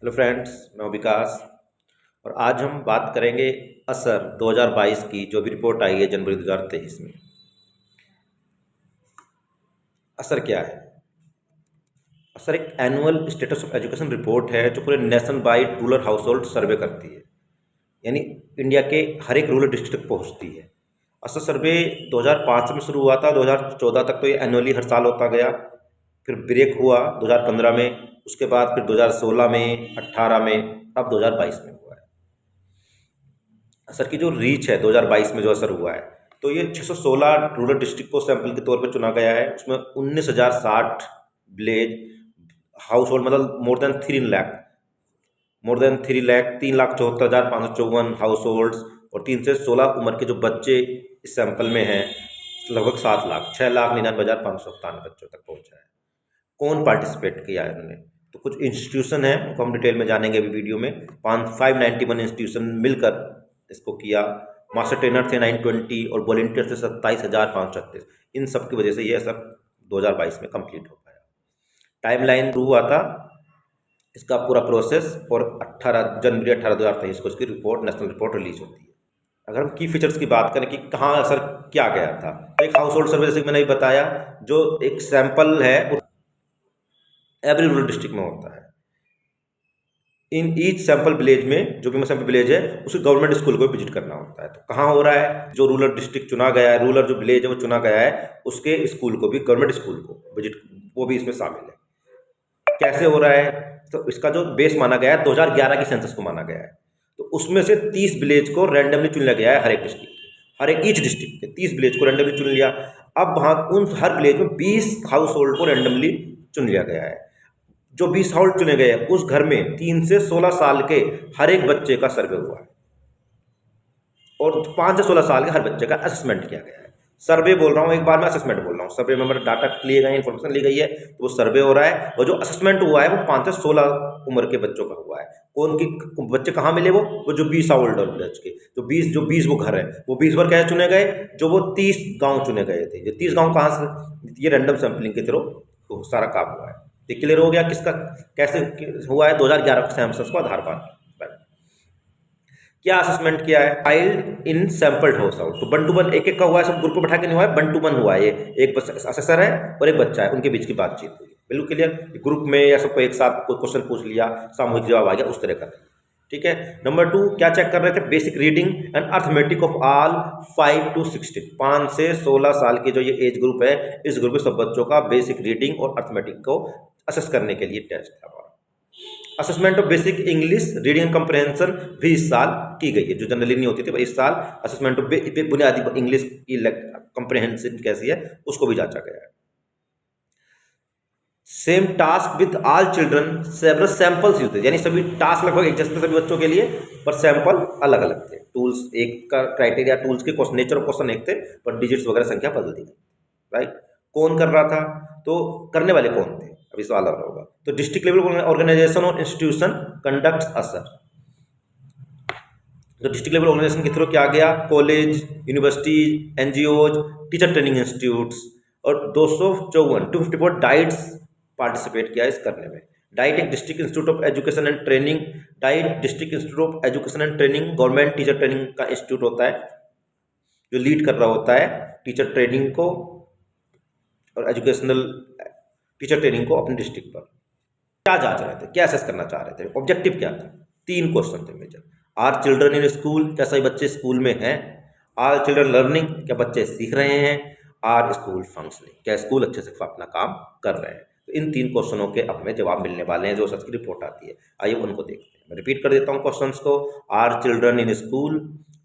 Hello friends, मैं हूं विकास। और आज हम बात करेंगे असर 2022 की जो भी रिपोर्ट आई है जनवरी 2023 में। असर क्या है? असर एक annual status of education report है जो पूरे nationwide rural household survey करती है, यानी इंडिया के हर एक रूरल डिस्ट्रिक्ट तक पहुंचती है। असर सर्वे 2005 में शुरू हुआ था, 2014 तक तो ये एनुअली हर साल होता गया। फिर ब्रेक हुआ 2015 में, उसके बाद फिर 2016 में, 18 में, अब 2022 में हुआ है। असर की जो रीच है 2022 में जो असर हुआ है, तो ये 616 रूरल डिस्ट्रिक्ट को सैंपल के तौर पर चुना गया है। उसमें 19,060 विलेज हाउस होल्ड, मतलब more than 3 lakh 3,74,554 house holds और 3 से 16 उम्र के जो बच्चे इस सैंपल में हैं, लगभग 7 लाख 6,99,597 बच्चों तक पहुंचा है। कौन पार्टिसिपेट किया है उन्होंने? तो कुछ इंस्टीट्यूशन है, उनको हम डिटेल में जानेंगे अभी वीडियो में। 591 इंस्टीट्यूशन मिलकर इसको किया। मास्टर ट्रेनर थे 920 और वॉलेंटियर थे 27,536। इन सब की वजह से ये सब 2022 में कंप्लीट हो पाया। टाइमलाइन शुरू हुआ था इसका पूरा प्रोसेस, और जनवरी 18 2023 को इसकी रिपोर्ट, नेशनल रिपोर्ट रिलीज होती है। अगर हम की फीचर्स की बात करें कि कहाँ असर क्या गया था, तो एक हाउस होल्ड सर्वे जैसे मैंने बताया, जो एक सैंपल है एवरी रूरल डिस्ट्रिक्ट में होता है। इन ईच सैंपल विलेज में, जो भी सैंपल विलेज है, उसे गवर्नमेंट स्कूल को विजिट करना होता है। तो कहाँ हो रहा है? जो रूरल डिस्ट्रिक्ट चुना गया है, रूरल जो विलेज है वो चुना गया है, उसके स्कूल को भी, गवर्नमेंट स्कूल को विजिट, वो भी इसमें शामिल है। कैसे हो रहा है? तो इसका जो बेस माना गया है 2011 की सेंसस को माना गया है। तो उसमें से 30 विलेज को रैंडमली चुन लिया गया है, हर एक डिस्ट्रिक्ट के, हर एक ईच डिस्ट्रिक्ट के 30 विलेज को रैंडमली चुन लिया। अब वहाँ उन हर विलेज में 20 हाउस होल्ड को रैंडमली चुन लिया गया है। जो 20 हाउस चुने गए हैं उस घर में 3 से 16 साल के हर एक बच्चे का सर्वे हुआ है, और 5 से 16 साल के हर बच्चे का असेसमेंट किया गया है। सर्वे बोल रहा हूँ, एक बार मैं असेसमेंट बोल रहा हूँ। सर्वे में मेरा डाटा लिए गए, इन्फॉर्मेशन ली गई है, तो वो सर्वे हो रहा है। और जो असेसमेंट हुआ है वो 5 से 16 उम्र के बच्चों का हुआ है। कौन की बच्चे कहाँ मिले? वो जो 20 ओल्डर विलेज के, जो 20 वो घर है, वो 20 बार कैसे चुने गए? जो वो 30 गाँव चुने गए थे। जो 30 गाँव कहाँ से? ये रैंडम सैम्पलिंग के थ्रू सारा काम हुआ है। ये क्लियर हो गया किसका कैसे हुआ है? 2011 के सेंसस को आधार पर क्या असेसमेंट किया है? Child in sampled house hold, तो 1 to 1 एक एक का हुआ है, सब ग्रुप में बैठा के नहीं हुआ है, 1 to 1 हुआ है। ये एक असेसर है और एक बच्चा है, उनके बीच की बातचीत हुई। बिल्कुल क्लियर। ग्रुप में या सबको एक साथ कोई क्वेश्चन पूछ लिया, सामूहिक जवाब आ गया, उस तरह का। ठीक है। नंबर 2 क्या चेक कर रहे थे? Basic reading and arithmetic of all 5 to 16, 5 से 16 साल के जो ये एज ग्रुप है, इस ग्रुप के सब बच्चों का बेसिक रीडिंग और अर्थमेटिक को असेस करने के लिए टेस्ट था। Assessment of basic English reading and comprehension भी इस साल की गई है, जो जनरली नहीं होती थी, पर इस साल असेसमेंट ऑफ बुनियादी इंग्लिश की कंप्रहेंशन कैसी है उसको भी जांचा गया है। Same task with all children, several samples use थे, यानी सभी टास्क लगभग एक जैसे थे सभी बच्चों के लिए, पर सैंपल अलग अलग थे। टूल्स एक का क्राइटेरिया, टूल्स के क्वेश्चन, नेचर ऑफ क्वेश्चन एक थे, पर डिजिट्स वगैरह संख्या बदल दी गई। राइट। कौन कर रहा था? तो करने वाले कौन थे? अभी सवाल आ रहा होगा। तो डिस्ट्रिक्ट लेवल ऑर्गेनाइजेशन और इंस्टीट्यूशन कंडक्ट्स असर। तो डिस्ट्रिक्ट लेवल ऑर्गेनाइजेशन के थ्रू क्या गया? College, university, NGOs, teacher training institutes, और 254 डाइट्स पार्टिसिपेट किया इस करने में। डाइट एक district institute of education and training, diet district institute of education and training government teacher training का इंस्टीट्यूट होता है, जो लीड कर रहा होता है टीचर ट्रेनिंग को और एजुकेशनल टीचर ट्रेनिंग को अपने डिस्ट्रिक्ट पर। क्या जांच रहे थे, क्या असेस करना चाह रहे थे, ऑब्जेक्टिव क्या था? 3 क्वेश्चन थे major. Are children in school, क्या सभी बच्चे स्कूल में हैं? आर चिल्ड्रन लर्निंग, क्या बच्चे सीख रहे हैं? आर स्कूल फंक्शनिंग, क्या स्कूल अच्छे से अपना काम कर रहे हैं? तो इन 3 क्वेश्चनों के अब हमें जवाब मिलने वाले हैं जो सच की रिपोर्ट आती है। आइए उनको देखते हैं। मैं रिपीट कर देता हूँ क्वेश्चंस को। Are children in school,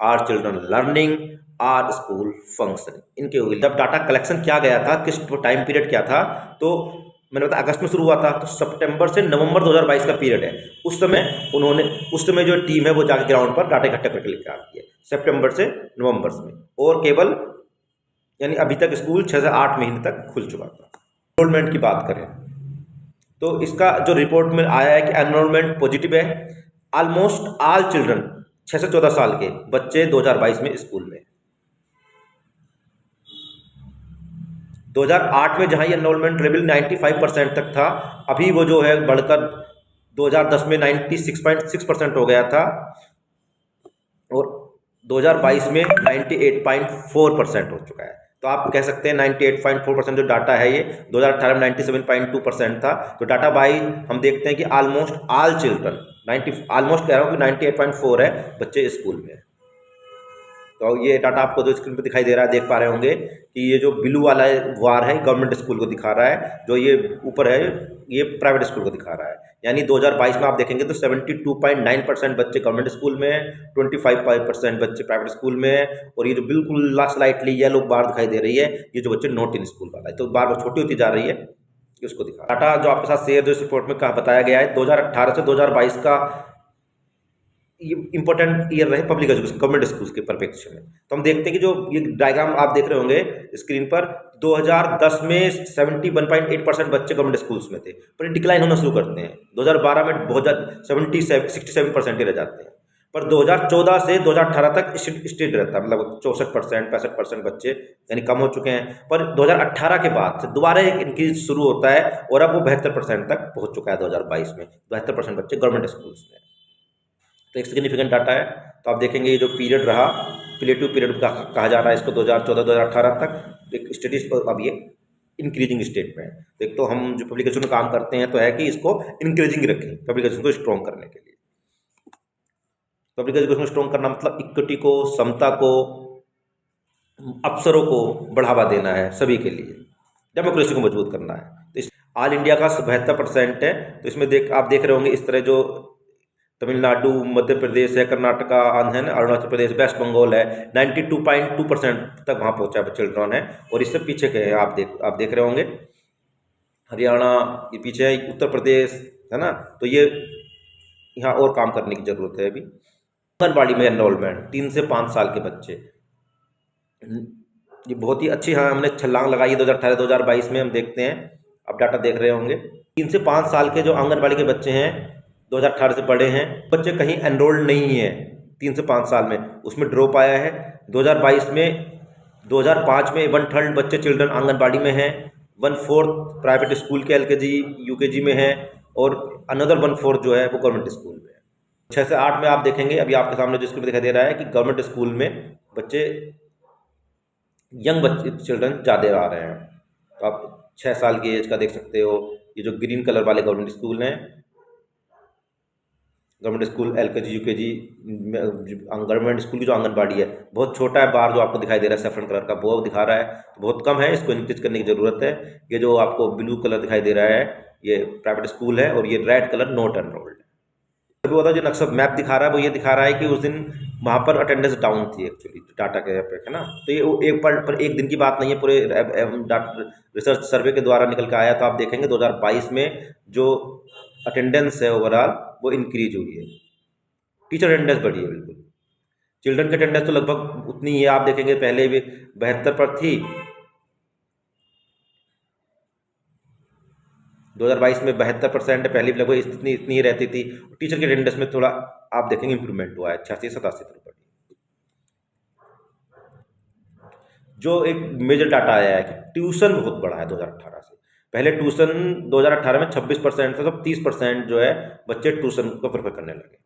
are children learning, are school functioning, इनके होगी। जब डाटा कलेक्शन किया गया था, किस टाइम पीरियड क्या था, तो मैंने बताया अगस्त में शुरू हुआ था, तो सितंबर से नवंबर 2022 का पीरियड है। उस समय जो टीम है वो जाके ग्राउंड पर डाटा इकट्ठा करके लेकर आती है, सितंबर से नवंबर में। और केवल यानी अभी तक स्कूल 6 से 8 महीने तक खुल चुका था। एनरोलमेंट की बात करें तो इसका जो रिपोर्ट में आया है कि एनरोलमेंट पॉजिटिव है। ऑलमोस्ट ऑल चिल्ड्रन 6 से 14 साल के बच्चे 2022 में स्कूल में। 2008 में जहां ये एनरोलमेंट लेवल 95% तक था, अभी वो जो है बढ़कर 2010 में 96.6% हो गया था और 2022 में 98.4% हो चुका है। तो आप कह सकते हैं 98.4% जो डाटा है ये 2018 में 97.2% था। तो डाटा बाई हम देखते हैं कि ऑलमोस्ट ऑल चिल्ड्रन 90 ऑलमोस्ट कह रहा हूँ कि 98.4 है बच्चे स्कूल में। तो ये डाटा आपको जो स्क्रीन पे दिखाई दे रहा है देख पा रहे होंगे कि ये जो ब्लू वाला वार है गवर्नमेंट स्कूल को दिखा रहा है, जो ये ऊपर है ये प्राइवेट स्कूल को दिखा रहा है। यानी 2022 में आप देखेंगे तो 72.9% बच्चे गवर्नमेंट स्कूल में हैं, 25% बच्चे प्राइवेट स्कूल में हैं, और ये जो बिल्कुल स्लाइटली येलो बार दिखाई दे रही है ये जो बच्चे नॉट इन स्कूल वाला है, तो बार छोटी होती जा रही है, उसको दिखा डाटा जो आपके साथ शेयर जो इस रिपोर्ट में कहा बताया गया है 2018 से 2022 का ये इंपॉर्टेंट ईयर रहे पब्लिक एजुकेशन गवर्नमेंट स्कूल्स के परिप्रेक्ष्य में। तो हम देखते हैं कि जो ये डायग्राम आप देख रहे होंगे स्क्रीन पर 2010 में 71.8% बच्चे गवर्नमेंट स्कूल्स में थे, पर डिक्लाइन होना शुरू करते हैं। 2012 में बहुत ज़्यादा 67% ही रह जाते हैं, पर 2014 से 2018 तक स्टेट रहता है, मतलब 64% 65% बच्चे यानी कम हो चुके हैं। पर 2018 के बाद से दोबारा एक इंक्रीज शुरू होता है और अब वो 72% तक पहुँच चुका है। 2022 में 72% बच्चे गवर्नमेंट स्कूल्स में, तो एक सिग्निफिकेंट डाटा है। तो आप देखेंगे ये जो पीरियड रहा प्लेटिव पीरियड कहा जा रहा है इसको 2014-2018 तक एक स्टेडी, अब ये इंक्रीजिंग स्टेट में है। तो एक तो हम जो पब्लिक एजुकेशन में काम करते हैं तो है कि इसको इंक्रीजिंग रखें, पब्लिक एजुकेशन को स्ट्रॉन्ग करने के लिए। पब्लिक एजुकेशन को स्ट्रॉन्ग करना मतलब इक्विटी को, समता को, अवसरों को बढ़ावा देना है सभी के लिए, डेमोक्रेसी को मजबूत करना है। तो इस ऑल इंडिया का 72% है, तो इसमें आप देख रहे होंगे इस तरह जो तमिलनाडु, मध्य प्रदेश है, कर्नाटका, आंध्र है, अरुणाचल प्रदेश, वेस्ट बंगाल है, 92.2% तक वहाँ पहुँचा है चिल्ड्रन है, और इससे पीछे के हैं आप देख रहे होंगे हरियाणा ये पीछे है, उत्तर प्रदेश है ना। तो ये यहाँ और काम करने की ज़रूरत है। अभी आंगनबाड़ी में एनरोलमेंट 3 से 5 साल के बच्चे, ये बहुत ही अच्छी हाँ हमने छलांग लगाई 2018-2022 में। हम देखते हैं आप डाटा देख रहे होंगे 3 से 5 साल के जो आंगनबाड़ी के बच्चे हैं 2018 से पढ़े हैं, बच्चे कहीं एनरोल्ड नहीं है 3 से 5 साल में, उसमें ड्रॉप आया है। 2022 में 2005 में 1/3 बच्चे चिल्ड्रन आंगनबाड़ी में हैं, 1/4 प्राइवेट स्कूल के LKG UKG में हैं, और अनदर 1/4 जो है वो गवर्नमेंट स्कूल में है। 6 से 8 में आप देखेंगे अभी आपके सामने जो स्क्रीन दिखाई दे रहा है कि गवर्नमेंट स्कूल में बच्चे यंग बच्चे चिल्ड्रन ज़्यादा आ रहे हैं। तो आप 6 साल की एज का देख सकते हो, ये जो ग्रीन कलर वाले गवर्नमेंट स्कूल हैं, government school LKG UKG government school की जो आंगनबाड़ी है बहुत छोटा है, बाहर जो आपको दिखाई दे रहा है सेफ्रन कलर का वो दिखा रहा है, तो बहुत कम है, इसको इंक्रीज करने की ज़रूरत है। ये जो आपको ब्लू कलर दिखाई दे रहा है ये प्राइवेट स्कूल है, और ये रेड कलर नॉट एनरोल्ड है। अभी होता जो नक्शा मैप दिखा रहा है वो ये दिखा रहा है कि उस दिन वहाँ पर अटेंडेंस डाउन थी एक्चुअली डाटा के पे, है ना। तो ये एक दिन की बात नहीं है, पूरे रिसर्च सर्वे के द्वारा निकल के आया। तो आप देखेंगे 2022 में जो अटेंडेंस है ओवरऑल वो इंक्रीज हुई है, टीचर अटेंडेंस बढ़ी है बिल्कुल। चिल्ड्रन की अटेंडेंस तो लगभग उतनी ही है, आप देखेंगे पहले भी 72 पर थी, 2022 में 72% है, पहले भी लगभग इतनी ही रहती थी। टीचर की अटेंडेंस में थोड़ा आप देखेंगे इंप्रूवमेंट हुआ है, 86-87 पर। जो एक मेजर डाटा आया है कि ट्यूशन बहुत बढ़ा है 2018 से। पहले ट्यूशन 2018 में 26% था, तो 30% जो है बच्चे ट्यूशन को प्रेफर करने लगे।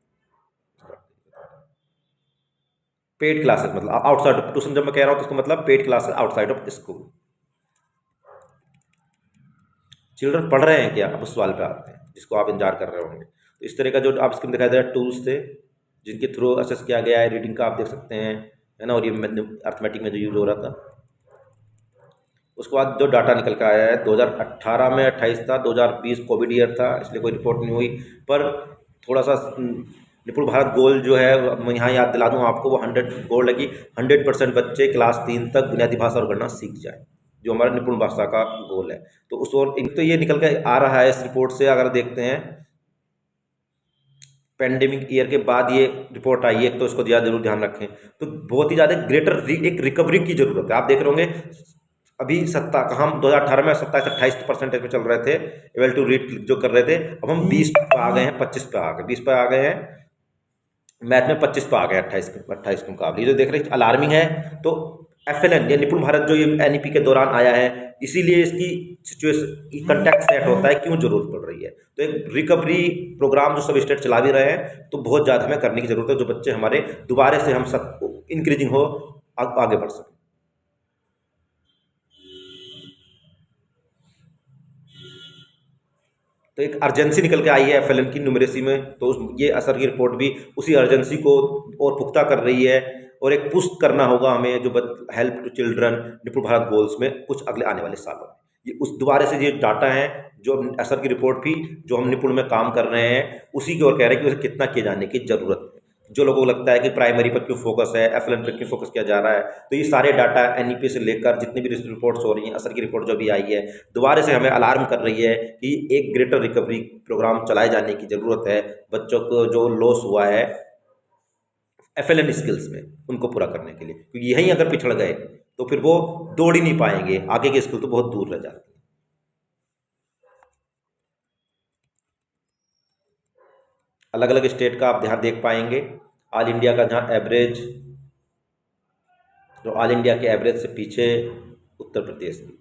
पेड क्लासेस मतलब आउटसाइड ऑफ ट्यूशन, जब मैं कह रहा हूँ तो इसका मतलब paid classes outside of school. Children पढ़ रहे हैं क्या, अब उस सवाल पे आते हैं जिसको आप इंतजार कर रहे होंगे। तो इस तरह का जो आप स्क्रीन दिखाई दे रहा है टूल्स थे जिनके थ्रू असेस किया गया है, रीडिंग का आप देख सकते हैं, है ना, और ये अर्थमेटिक में जो यूज हो रहा था। उसके बाद जो डाटा निकल के आया है 2018 में 28 था, 2020 कोविड ईयर था इसलिए कोई रिपोर्ट नहीं हुई, पर थोड़ा सा निपुण भारत गोल जो है मैं यहाँ याद दिला दूँ आपको, वो 100 गोल है कि 100% बच्चे क्लास 3 तक बुनियादी भाषा और गणना सीख जाए, जो हमारा निपुण भाषा का गोल है। तो उस और एक तो ये निकल के आ रहा है इस रिपोर्ट से, अगर देखते हैं पेंडेमिक ईयर के बाद ये रिपोर्ट आई है, तो इसको जरूर ध्यान रखें। तो बहुत ही ज़्यादा ग्रेटर एक रिकवरी की जरूरत है। आप देख रहे होंगे अभी हम 2018 में 27-28% पे चल रहे थे एबल टू रीड जो कर रहे थे, अब हम 20 पे आ गए हैं, 25 पे आ गए, 20 पे आ गए हैं, मैथ में 25 पे आ गए 28 के मुकाबले। जो देख रहे हैं अलार्मिंग है। तो FLN या निपुण भारत जो ये NEP के दौरान आया है, इसीलिए इसकी सिचुएशन कंटेक्स्ट सेट होता है क्यों जरूरत पड़ रही है। तो एक रिकवरी प्रोग्राम जो सब स्टेट चला भी रहे हैं, तो बहुत ज़्यादा हमें करने की जरूरत है, जो बच्चे हमारे दोबारा से हम सब इंक्रीजिंग हो, आगे बढ़ सकें। तो एक अर्जेंसी निकल के आई है FLN की न्यूमरेसी में, तो ये असर की रिपोर्ट भी उसी अर्जेंसी को और पुख्ता कर रही है। और एक पुश करना होगा हमें जो हेल्प टू चिल्ड्रन निपुण भारत गोल्स में कुछ अगले आने वाले सालों में। ये उस दोबारा से ये डाटा है जो असर की रिपोर्ट भी जो हम निपुण में काम कर रहे हैं उसी की ओर कह रहे हैं कि उसे कितना किए जाने की जरूरत है। जो लोगों को लगता है कि प्राइमरी पर क्यों फोकस है, FLN पर क्यों फोकस किया जा रहा है, तो ये सारे डाटा NEP से लेकर जितनी भी रिपोर्ट्स हो रही हैं, असर की रिपोर्ट जो भी आई है, दोबारा से हमें अलार्म कर रही है कि एक ग्रेटर रिकवरी प्रोग्राम चलाए जाने की ज़रूरत है। बच्चों को जो लॉस हुआ है FLN स्किल्स में, उनको पूरा करने के लिए, क्योंकि यहीं अगर पिछड़ गए तो फिर वो दौड़ ही नहीं पाएंगे, आगे के स्किल तो बहुत दूर रह जाते हैं। अलग अलग स्टेट का आप ध्यान देख पाएंगे। ऑल इंडिया का जहाँ एवरेज, जो ऑल इंडिया के एवरेज से पीछे उत्तर प्रदेश में,